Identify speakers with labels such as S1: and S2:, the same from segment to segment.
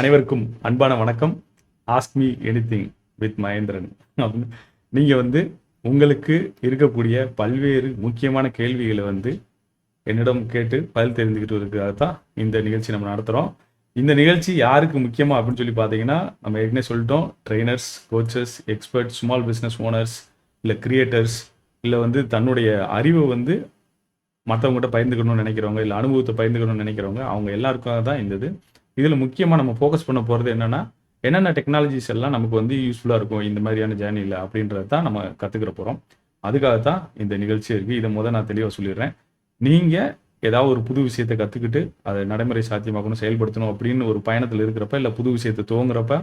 S1: அனைவருக்கும் அன்பான வணக்கம். Ask me anything with Mahendran. நீங்கள் உங்களுக்கு இருக்கக்கூடிய பல்வேறு முக்கியமான கேள்விகளை என்னிடம் கேட்டு பதில் தெரிஞ்சுக்கிட்டு இருக்கிறது தான் இந்த நிகழ்ச்சி நம்ம நடத்துகிறோம். இந்த நிகழ்ச்சி யாருக்கு முக்கியமாக அப்படின்னு சொல்லி பார்த்தீங்கன்னா, நம்ம ஏற்கனவே சொல்லிட்டோம், trainers, coaches, experts, small business owners, இல்லை கிரியேட்டர்ஸ், இல்லை தன்னுடைய அறிவை மற்றவங்ககிட்ட பகிர்ந்துக்கணும்னு நினைக்கிறவங்க, இல்லை அனுபவத்தை பகிர்ந்துக்கணும்னு நினைக்கிறவங்க, அவங்க எல்லாருக்காக தான் இந்த இதில் முக்கியமாக நம்ம ஃபோக்கஸ் பண்ண போகிறது என்னென்ன டெக்னாலஜிஸ் எல்லாம் நமக்கு யூஸ்ஃபுல்லாக இருக்கும் இந்த மாதிரியான ஜேர்னியில் அப்படின்றது தான் நம்ம கற்றுக்கிற போகிறோம். அதுக்காக தான் இந்த நிகழ்ச்சி இருக்குது. இதை நான் தெளிவாக சொல்லிடுறேன். நீங்கள் ஏதாவது ஒரு புது விஷயத்தை கற்றுக்கிட்டு அதை நடைமுறை சாத்தியமாக்கணும், செயல்படுத்தணும் அப்படின்னு ஒரு பயணத்தில் இருக்கிறப்ப, இல்லை புது விஷயத்தை துவங்குறப்ப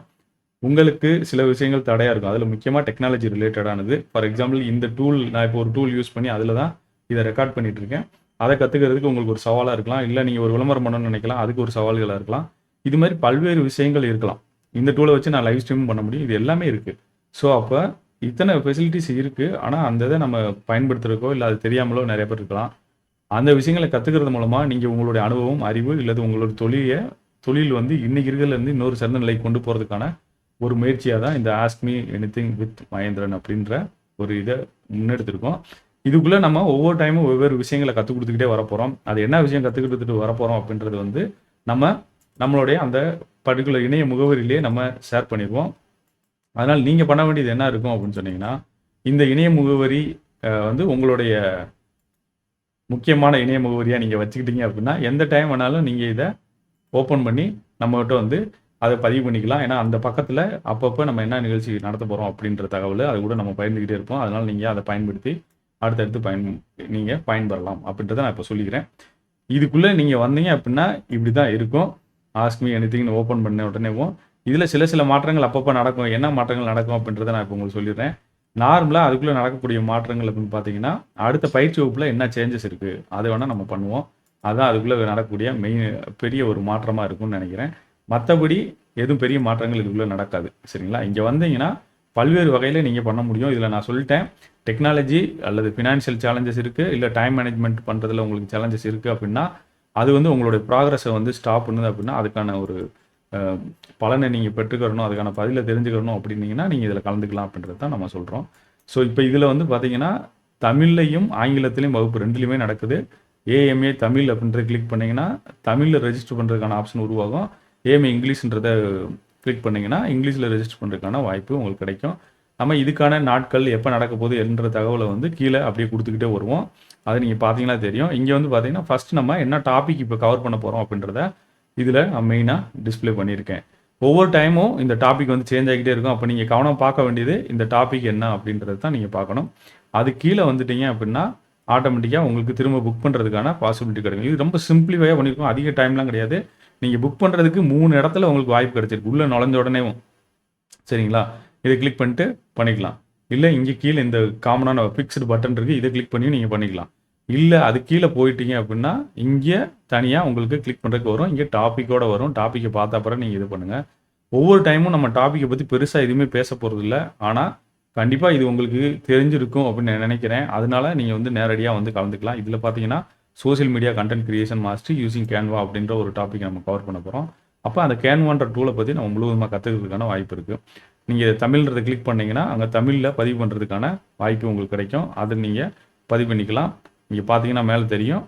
S1: உங்களுக்கு சில விஷயங்கள் தடையாக இருக்கும். அதில் முக்கியமாக டெக்னாலஜி ரிலேட்டடானது. ஃபார் எக்ஸாம்பிள், இந்த டூல் நான் இப்போ ஒரு டூல் யூஸ் பண்ணி அதில் தான் இதை ரெக்கார்ட் பண்ணிட்டு இருக்கேன். அதை கற்றுக்கிறதுக்கு உங்களுக்கு ஒரு சவாலாக இருக்கலாம். இல்லை நீங்கள் ஒரு விளம்பரம் பண்ணணும்னு நினைக்கலாம், அதுக்கு ஒரு சவால்களாக இருக்கலாம். இது மாதிரி பல்வேறு விஷயங்கள் இருக்கலாம். இந்த டூலை வச்சு நான் லைவ் ஸ்ட்ரீம் பண்ண முடியும். இது எல்லாமே இருக்குது. ஸோ அப்போ இத்தனை ஃபெசிலிட்டிஸ் இருக்குது. ஆனால் அந்த இதை நம்ம பயன்படுத்துறதுக்கோ இல்லை அது தெரியாமலோ நிறைய பேர் இருக்கலாம். அந்த விஷயங்களை கற்றுக்கிறது மூலமாக நீங்கள் உங்களுடைய அனுபவம், அறிவு இல்லது உங்களோட தொழில் இன்னைக்கு இருக்கிறதுலேருந்து இன்னொரு சிறந்த நிலைக்கு கொண்டு போகிறதுக்கான ஒரு முயற்சியாக தான் இந்த ask me anything with Mahendran அப்படின்ற ஒரு இதை முன்னெடுத்திருக்கோம். இதுக்குள்ளே நம்ம ஒவ்வொரு டைமும் வெவ்வேறு விஷயங்களை கற்றுக் கொடுத்துக்கிட்டே வரப்போகிறோம். அது என்ன விஷயம் கற்றுக்கிட்டு வரப்போகிறோம் அப்படின்றது நம்மளுடைய அந்த பர்டிகுலர் இணைய முகவரியிலே நம்ம ஷேர் பண்ணிடுவோம். அதனால் நீங்கள் பண்ண வேண்டியது என்ன இருக்கும் அப்படின்னு சொன்னீங்கன்னா, இந்த இணைய முகவரி உங்களுடைய முக்கியமான இணைய முகவரியாக நீங்கள் வச்சுக்கிட்டீங்க அப்படின்னா, எந்த டைம் வேணாலும் நீங்கள் இதை ஓப்பன் பண்ணி நம்மகிட்ட அதை பதிவு பண்ணிக்கலாம். ஏன்னா அந்த பக்கத்தில் அப்பப்போ நம்ம என்ன நிகழ்ச்சி நடத்த போகிறோம் அப்படின்ற தகவல் அது கூட நம்ம பயந்துக்கிட்டே இருப்போம். அதனால் நீங்கள் அதை பயன்படுத்தி அடுத்தடுத்து நீங்கள் பயன்பெறலாம் அப்படின்றத நான் இப்போ சொல்லிக்கிறேன். இதுக்குள்ளே நீங்கள் வந்தீங்க அப்படின்னா இப்படி தான் இருக்கும். ஆஸ்க் மீ எனிதிங்னு ஓப்பன் பண்ண உடனேவும் இதில் சில மாற்றங்கள் அப்பப்போ நடக்கும். என்ன மாற்றங்கள் நடக்கும் அப்படின்றத நான் இப்போ உங்களுக்கு சொல்லிடுறேன். நார்மலாக அதுக்குள்ளே நடக்கக்கூடிய மாற்றங்கள் அப்படின்னு பார்த்தீங்கன்னா, அடுத்த பயிற்சி வகுப்பில் என்ன சேஞ்சஸ் இருக்குது அதை வேணால் நம்ம பண்ணுவோம். அதுதான் அதுக்குள்ளே நடக்கக்கூடிய பெரிய ஒரு மாற்றமாக இருக்கும்னு நினைக்கிறேன். மற்றபடி எதுவும் பெரிய மாற்றங்கள் இதுக்குள்ளே நடக்காது. சரிங்களா? இங்கே வந்தீங்கன்னா பல்வேறு வகையில் நீங்கள் பண்ண முடியும். இதில் நான் சொல்லிட்டேன், டெக்னாலஜி அல்லது ஃபினான்ஷியல் சேலஞ்சஸ் இருக்குது, இல்லை டைம் மேனேஜ்மெண்ட் பண்ணுறதுல உங்களுக்கு சேலஞ்சஸ் இருக்குது அப்படின்னா, அது உங்களுடைய ப்ராக்ரஸை ஸ்டாப் பண்ணுது அப்படின்னா, அதுக்கான ஒரு பலனை நீங்கள் பெற்றுக்கிறணும், அதுக்கான பதிலை தெரிஞ்சுக்கணும் அப்படின்னீங்கன்னா நீங்கள் இதில் கலந்துக்கலாம் அப்படின்றது தான் நம்ம சொல்கிறோம். ஸோ இப்போ இதில் பார்த்தீங்கன்னா, தமிழ்லையும் ஆங்கிலத்திலையும் வகுப்பு ரெண்டுலையுமே நடக்குது. ஏஎம்ஏ தமிழ் அப்படின்றத கிளிக் பண்ணிங்கன்னா தமிழில் ரெஜிஸ்டர் பண்ணுறதுக்கான ஆப்ஷன் உருவாகும். ஏஎம்ஏ இங்கிலீஷ்ன்றதை கிளிக் பண்ணிங்கன்னா இங்கிலீஷில் ரெஜிஸ்டர் பண்ணுறதுக்கான வாய்ப்பு உங்களுக்கு கிடைக்கும். நம்ம இதுக்கான நாட்கள் எப்போ நடக்க போகுது என்ற தகவலை கீழே அப்படியே கொடுத்துக்கிட்டே வருவோம். அதை நீங்கள் பார்த்தீங்கன்னா தெரியும். இங்கே பார்த்தீங்கன்னா ஃபஸ்ட்டு நம்ம என்ன டாபிக் இப்போ கவர் பண்ண போகிறோம் அப்படின்றத இதில் நான் மெயினாக டிஸ்பிளே பண்ணியிருக்கேன். ஒவ்வொரு டைமும் இந்த டாபிக் சேஞ்ச் ஆகிக்கிட்டே இருக்கும். அப்போ நீங்கள் கவனம் பார்க்க வேண்டியது இந்த டாபிக் என்ன அப்படின்றது தான் நீங்கள் பார்க்கணும். அது கீழே வந்துட்டீங்க அப்படின்னா ஆட்டோமேட்டிக்காக உங்களுக்கு திரும்ப புக் பண்ணுறதுக்கான பாசிபிலிட்டி கிடைக்கும். இது ரொம்ப சிம்பிளிஃபையாக பண்ணியிருக்கோம். அதிக டைம்லாம் கிடையாது. நீங்கள் புக் பண்ணுறதுக்கு 3 இடத்துல உங்களுக்கு வாய்ப்பு கிடைச்சிருக்கு. உள்ளே நுழைஞ்ச உடனேவும். சரிங்களா? இதை கிளிக் பண்ணிட்டு பண்ணிக்கலாம். இல்லை இங்கே கீழே இந்த காமனான ஃபிக்ஸ்டு பட்டன் இருக்குது, இதை கிளிக் பண்ணி நீங்கள் பண்ணிக்கலாம். இல்லை அது கீழே போயிட்டீங்க அப்படின்னா இங்கே தனியாக உங்களுக்கு கிளிக் பண்ணுறதுக்கு வரும். இங்கே டாப்பிக்கோடு வரும். டாப்பிக்கை பார்த்த அப்புறம் நீங்கள் இது பண்ணுங்கள். ஒவ்வொரு டைமும் நம்ம டாப்பிக்கை பற்றி பெருசாக எதுவுமே பேச போகிறது இல்லை. ஆனால் கண்டிப்பாக இது உங்களுக்கு தெரிஞ்சிருக்கும் அப்படின்னு நான் நினைக்கிறேன். அதனால நீங்கள் நேரடியாக கலந்துக்கலாம். இதில் பார்த்தீங்கன்னா social media content creation master using Canva அப்படின்ற ஒரு டாபிக் நம்ம கவர் பண்ண போகிறோம். அப்போ அந்த கேன்வான்ற டூலை பற்றி நம்ம முழுவதுமாக கற்றுக்கிறதுக்கான வாய்ப்பு இருக்குது. நீங்கள் தமிழ்ன்றதை கிளிக் பண்ணிங்கன்னா அங்கே தமிழில் பதிவு பண்ணுறதுக்கான வாய்ப்பு உங்களுக்கு கிடைக்கும். அதை நீங்கள் பதிவு பண்ணிக்கலாம். இங்கே பார்த்தீங்கன்னா மேலே தெரியும்.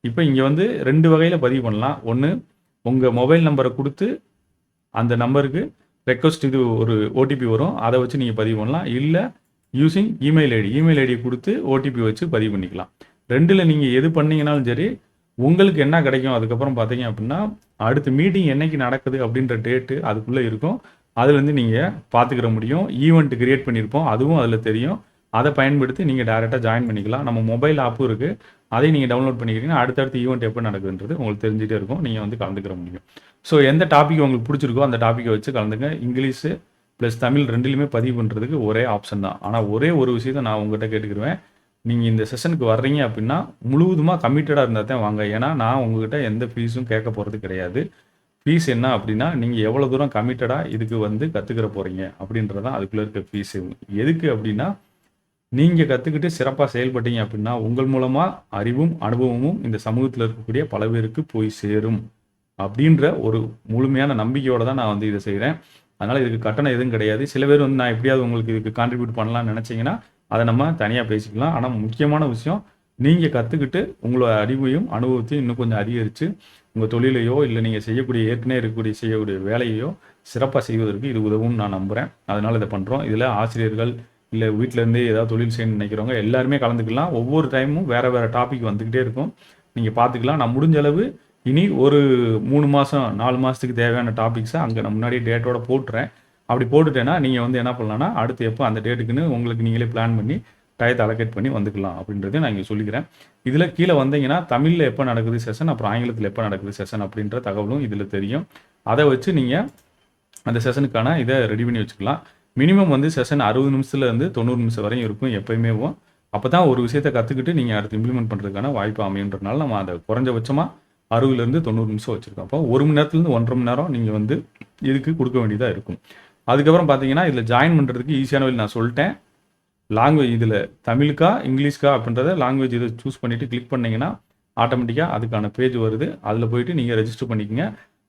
S1: இப்போ இங்கே 2 வகையில் பதிவு பண்ணலாம். ஒன்று, உங்கள் மொபைல் நம்பரை கொடுத்து அந்த நம்பருக்கு ரெக்வஸ்ட் இது ஒரு ஓடிபி வரும், அதை வச்சு நீங்கள் பதிவு பண்ணலாம். இல்லை யூஸிங் இமெயில் ஐடியை கொடுத்து ஓடிபி வச்சு பதிவு பண்ணிக்கலாம். 2ல் நீங்கள் எது பண்ணீங்கனாலும் சரி, உங்களுக்கு என்ன கிடைக்கும் அதுக்கப்புறம் பார்த்தீங்க அப்படின்னா, அடுத்த மீட்டிங் என்னைக்கு நடக்குது அப்படின்ற டேட்டு அதுக்குள்ளே இருக்கும். அதுலேருந்து நீங்கள் பார்த்துக்கிற முடியும். ஈவெண்ட் கிரியேட் பண்ணியிருப்போம், அதுவும் அதில் தெரியும். அதை பயன்படுத்தி நீங்கள் டேரெக்டாக ஜாயின் பண்ணிக்கலாம். நம்ம மொபைல் ஆப்பும் இருக்குது, அதையும் நீங்கள் டவுன்லோட் பண்ணிக்கிறீங்கன்னா அடுத்தடுத்த ஈவெண்ட் எப்போ நடக்குதுன்றது உங்களுக்கு தெரிஞ்சுட்டே இருக்கும். நீங்கள் கலந்துக்கிற முடியும். ஸோ எந்த டாபிக் உங்களுக்கு பிடிச்சிருக்கோ அந்த டாப்பிக்கை வச்சு கலந்துங்க. இங்கிலீஷு ப்ளஸ் தமிழ் ரெண்டுலையுமே பதிவு பண்ணுறதுக்கு ஒரே ஆப்ஷன் தான். ஆனால் ஒரே ஒரு விஷயத்தை நான் உங்கள்கிட்ட கேட்டுக்கிடுவேன். நீங்கள் இந்த செஷனுக்கு வர்றீங்க அப்படின்னா முழுவதுமாக கமிட்டடாக இருந்தால் தான் வாங்க. ஏன்னா நான் உங்கள்கிட்ட எந்த ஃபீஸும் கேட்க போகிறது கிடையாது. ஃபீஸ் என்ன அப்படின்னா, நீங்கள் எவ்வளோ தூரம் கமிட்டடாக இதுக்கு கற்றுக்கிற போகிறீங்க அப்படின்றதான் அதுக்குள்ளே இருக்க ஃபீஸு. எதுக்கு அப்படின்னா, நீங்கள் கற்றுக்கிட்டு சிறப்பாக செயல்பட்டீங்க அப்படின்னா உங்கள் மூலமாக அறிவும் அனுபவமும் இந்த சமூகத்தில் இருக்கக்கூடிய பல பேருக்கு போய் சேரும். அப்படின்ற ஒரு முழுமையான நம்பிக்கையோட தான் நான் வந்து இதை செய்கிறேன். அதனால் இதுக்கு கட்டணம் எதுவும் கிடையாது. சில பேர் வந்து நான் எப்படியாவது உங்களுக்கு இதுக்கு கான்ட்ரிபியூட் பண்ணலாம்னு நினச்சிங்கன்னா அதை நம்ம தனியாக பேசிக்கலாம். ஆனால் முக்கியமான விஷயம், நீங்கள் கற்றுக்கிட்டு உங்களோட அறிவையும் அனுபவத்தையும் இன்னும் கொஞ்சம் அதிகரித்து உங்கள் தொழிலையோ இல்லை நீங்கள் ஏற்கனவே செய்யக்கூடிய வேலையையோ சிறப்பாக செய்வதற்கு இது உதவும்னு நான் நம்புகிறேன். அதனால் இதை பண்ணுறோம். இதில் ஆசிரியர்கள் இல்லை வீட்டிலேருந்தே ஏதாவது தொழில் செய்யணும்னு நினைக்கிறவங்க எல்லாருமே கலந்துக்கலாம். ஒவ்வொரு டைமும் வேறு வேறு டாபிக் வந்துக்கிட்டே இருக்கும், நீங்கள் பார்த்துக்கலாம். நான் முடிஞ்ச அளவு இனி ஒரு 3 மாதம் 4 மாதத்துக்கு தேவையான டாபிக்ஸை அங்கே நான் முன்னாடி டேட்டோட போட்டுறேன். அப்படி போட்டுட்டேன்னா நீங்கள் வந்து என்ன பண்ணலான்னா அடுத்து எப்போ அந்த டேட்டுக்குன்னு உங்களுக்கு நீங்களே பிளான் பண்ணி டயத்தை அலோகேட் பண்ணி வந்துக்கலாம் அப்படின்றத நான் இங்கே சொல்லிக்கிறேன். இதில் கீழே வந்தீங்கன்னா தமிழில் எப்போ நடக்குது செஷன், அப்புறம் ஆங்கிலத்தில் எப்போ நடக்குது செஷன் அப்படின்ற தகவலும் இதில் தெரியும். அதை வச்சு நீங்கள் அந்த செஷனுக்கான இதை ரெடி பண்ணி வச்சுக்கலாம். மினிமம் வந்து செஷன் 60 நிமிஷத்துலேருந்து 90 நிமிஷம் வரையும் இருக்கும் எப்போயுமே. அப்போ தான் ஒரு விஷயத்தை கற்றுக்கிட்டு நீங்கள் அடுத்து இம்ப்ளிமெண்ட் பண்ணுறதுக்கான வாய்ப்பு அமையுன்றதுனால நம்ம அதை குறைஞ்சபட்சமாக 60லேருந்து 90 நிமிஷம் வச்சுருக்கோம். அப்போ 1 மணி நேரத்துலேருந்து 1.5 மணி நேரம் நீங்கள் வந்து இதுக்கு கொடுக்க வேண்டியதாக இருக்கும். அதுக்கப்புறம் பார்த்தீங்கன்னா இதில் ஜாயின் பண்ணுறதுக்கு ஈஸியான வழி நான் சொல்லிட்டேன். லாங்குவேஜ் இதில் தமிழுக்கா இங்கிலீஷ்க்கா அப்படின்றத லாங்குவேஜ் இதை சூஸ் பண்ணிவிட்டு கிளிக் பண்ணிங்கன்னா ஆட்டோமேட்டிக்காக அதுக்கான பேஜ் வருது. அதில் போயிட்டு நீங்கள் ரெஜிஸ்டர் பண்ணிக்கங்க.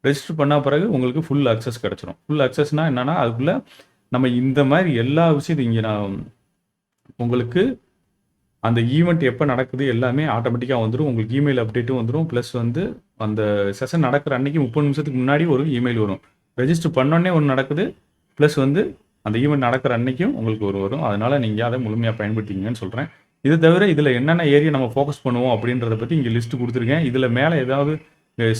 S1: ரெஜிஸ்டர் பண்ண பிறகு உங்களுக்கு ஃபுல் அக்சஸ் கிடச்சிரும். ஃபுல் அக்சஸ்னால் என்னென்னா அதுக்குள்ளே நம்ம இந்த மாதிரி எல்லா விஷயத்தையும் இங்கே நான் உங்களுக்கு அந்த ஈவெண்ட் எப்போ நடக்குது எல்லாமே ஆட்டோமேட்டிக்காக வந்துடும். உங்களுக்கு இமெயில் அப்டேட்டும் வந்துடும். ப்ளஸ் வந்து அந்த செஷன் நடக்கிற அன்றைக்கி 30 நிமிஷத்துக்கு முன்னாடி ஒரு இமெயில் வரும். ரெஜிஸ்டர் பண்ணோடனே ஒன்று நடக்குது, ப்ளஸ் வந்து அந்த ஈவெண்ட் நடக்கிற அன்றைக்கும் உங்களுக்கு வரும். அதனால் நீங்கள் அதை முழுமையாக பயன்படுத்திங்கன்னு சொல்கிறேன். இதை தவிர இதில் என்னென்ன ஏரியா நம்ம ஃபோக்கஸ் பண்ணுவோம் அப்படின்றத பற்றி இங்கே லிஸ்ட்டு கொடுத்துருக்கேன். இதில் மேலே ஏதாவது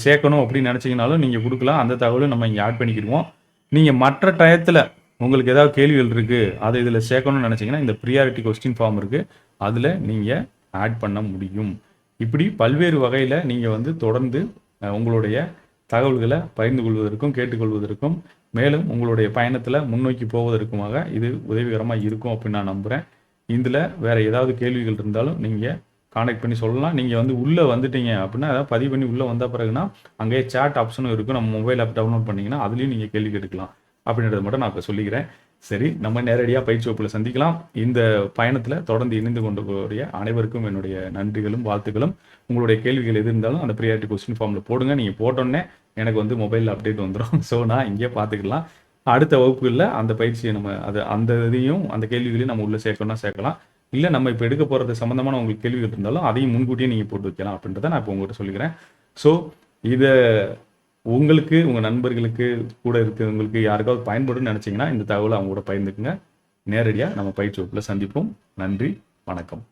S1: சேர்க்கணும் அப்படின்னு நினச்சிங்கனாலும் நீங்கள் கொடுக்கலாம். அந்த தகவலும் நம்ம இங்கே ஆட் பண்ணிக்கிடுவோம். நீங்கள் மற்ற டயத்தில் உங்களுக்கு ஏதாவது கேள்விகள் இருக்குது அதை இதில் சேர்க்கணும்னு நினச்சிங்கன்னா இந்த ப்ரியாரிட்டி கொஸ்டின் ஃபார்ம் இருக்குது, அதில் நீங்கள் ஆட் பண்ண முடியும். இப்படி பல்வேறு வகையில் நீங்கள் வந்து தொடர்ந்து உங்களுடைய தகவல்களை பகிர்ந்து கொள்வதற்கும் கேட்டுக்கொள்வதற்கும் மேலும் உங்களுடைய பயணத்தில் முன்னோக்கி போவதற்குமாக இது உதவிகரமாக இருக்கும் அப்படின்னு நான் நம்புகிறேன். இதில் வேறு ஏதாவது கேள்விகள் இருந்தாலும் நீங்கள் கான்டாக்ட் பண்ணி சொல்லலாம். நீங்கள் வந்து உள்ளே வந்துட்டீங்க அப்படின்னா அதாவது பதிவு பண்ணி உள்ளே வந்த பிறகுனா அங்கேயே சேட் ஆப்ஷனும் இருக்கும். நம்ம மொபைல் ஆப் டவுன்லோட் பண்ணிங்கன்னா அதுலேயும் நீங்கள் கேள்வி கேட்டுக்கலாம் அப்படின்றத மட்டும் நான் இப்போ சொல்லிக்கிறேன். சரி, நம்ம நேரடியாக பயிற்சி வகுப்பில் சந்திக்கலாம். இந்த பயணத்தில் தொடர்ந்து இணைந்து கொண்டு போகிற அனைவருக்கும் என்னுடைய நன்றிகளும் வாழ்த்துக்களும். உங்களுடைய கேள்விகள் எது இருந்தாலும் அந்த ப்ரியாரிட்டி கொஸ்டின் ஃபார்மில் போடுங்க. நீங்கள் போட்டோன்னே எனக்கு வந்து மொபைலில் அப்டேட் வந்துடும். ஸோ நான் இங்கே பார்த்துக்கலாம். அடுத்த வகுப்புகளில் அந்த பயிற்சியை நம்ம அந்த இதையும் அந்த கேள்விகளையும் நம்ம உள்ளே சேர்க்கலாம். இல்லை நம்ம இப்போ எடுக்க போகிறது சம்மந்தமான உங்களுக்கு கேள்விகள் இருந்தாலும் அதையும் முன்கூட்டியே நீங்கள் போட்டு வைக்கலாம் அப்படின்றத நான் இப்போ உங்கள்கிட்ட சொல்லிக்கிறேன். ஸோ இதை உங்களுக்கு உங்கள் நண்பர்களுக்கு கூட இருக்கிறவங்களுக்கு யாருக்காவது பயன்படும் நினச்சிங்கன்னா இந்த தகவலை அவங்க கூட பகிர்ந்துக்குங்க. நேரடியாக நம்ம பயிற்சி வகுப்பில் சந்திப்போம். நன்றி, வணக்கம்.